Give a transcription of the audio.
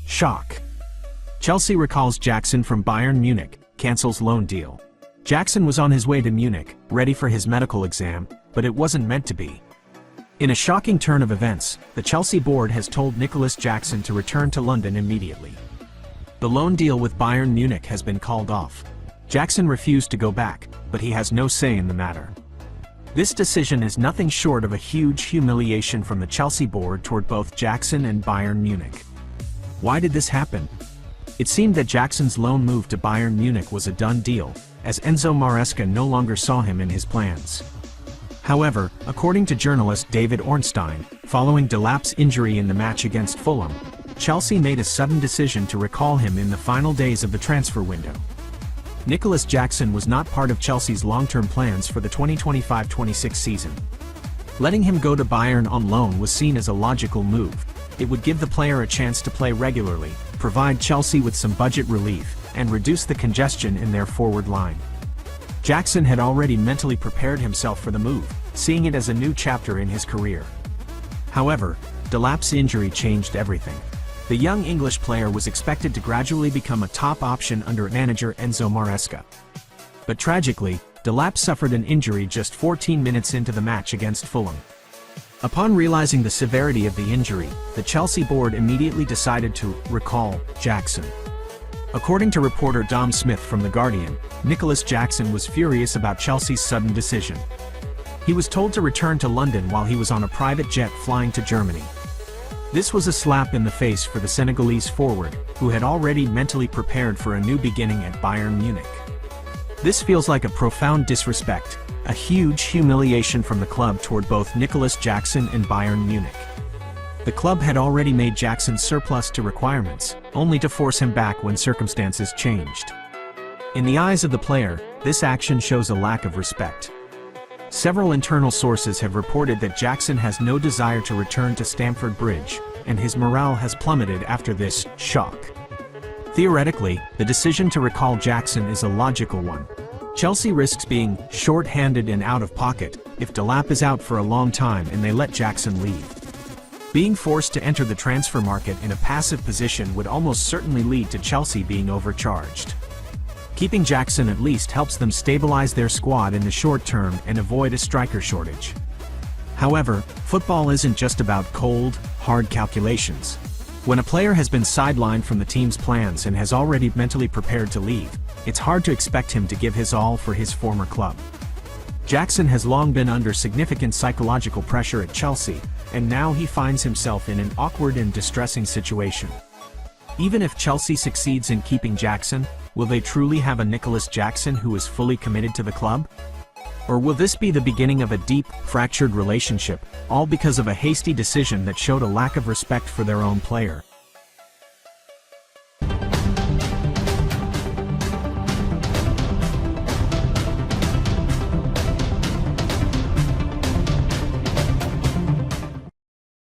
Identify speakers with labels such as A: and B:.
A: Shock. Chelsea recalls Jackson from Bayern Munich, cancels loan deal. Jackson was on his way to Munich, ready for his medical exam, but it wasn't meant to be. In a shocking turn of events, the Chelsea board has told Nicolas Jackson to return to London immediately. The loan deal with Bayern Munich has been called off. Jackson refused to go back, but he has no say in the matter. This decision is nothing short of a huge humiliation from the Chelsea board toward both Jackson and Bayern Munich. Why did this happen? It seemed that Jackson's loan move to Bayern Munich was a done deal, as Enzo Maresca no longer saw him in his plans. However, according to journalist David Ornstein, following Delap's injury in the match against Fulham, Chelsea made a sudden decision to recall him in the final days of the transfer window. Nicolas Jackson was not part of Chelsea's long-term plans for the 2025-26 season. Letting him go to Bayern on loan was seen as a logical move. It would give the player a chance to play regularly, provide Chelsea with some budget relief, and reduce the congestion in their forward line. Jackson had already mentally prepared himself for the move, seeing it as a new chapter in his career. However, Delap's injury changed everything. The young English player was expected to gradually become a top option under manager Enzo Maresca. But tragically, Delap suffered an injury just 14 minutes into the match against Fulham. Upon realizing the severity of the injury, the Chelsea board immediately decided to recall Jackson. According to reporter Dom Smith from The Guardian, Nicolas Jackson was furious about Chelsea's sudden decision. He was told to return to London while he was on a private jet flying to Germany. This was a slap in the face for the Senegalese forward, who had already mentally prepared for a new beginning at Bayern Munich. This feels like a profound disrespect, a huge humiliation from the club toward both Nicolas Jackson and Bayern Munich. The club had already made Jackson surplus to requirements, only to force him back when circumstances changed. In the eyes of the player, this action shows a lack of respect. Several internal sources have reported that Jackson has no desire to return to Stamford Bridge, and his morale has plummeted after this shock. Theoretically, the decision to recall Jackson is a logical one. Chelsea risks being short-handed and out of pocket if Delap is out for a long time and they let Jackson leave. Being forced to enter the transfer market in a passive position would almost certainly lead to Chelsea being overcharged. Keeping Jackson at least helps them stabilize their squad in the short term and avoid a striker shortage. However, football isn't just about cold, hard calculations. When a player has been sidelined from the team's plans and has already mentally prepared to leave, it's hard to expect him to give his all for his former club. Jackson has long been under significant psychological pressure at Chelsea, and now he finds himself in an awkward and distressing situation. Even if Chelsea succeeds in keeping Jackson, will they truly have a Nicolas Jackson who is fully committed to the club? Or will this be the beginning of a deep, fractured relationship, all because of a hasty decision that showed a lack of respect for their own player?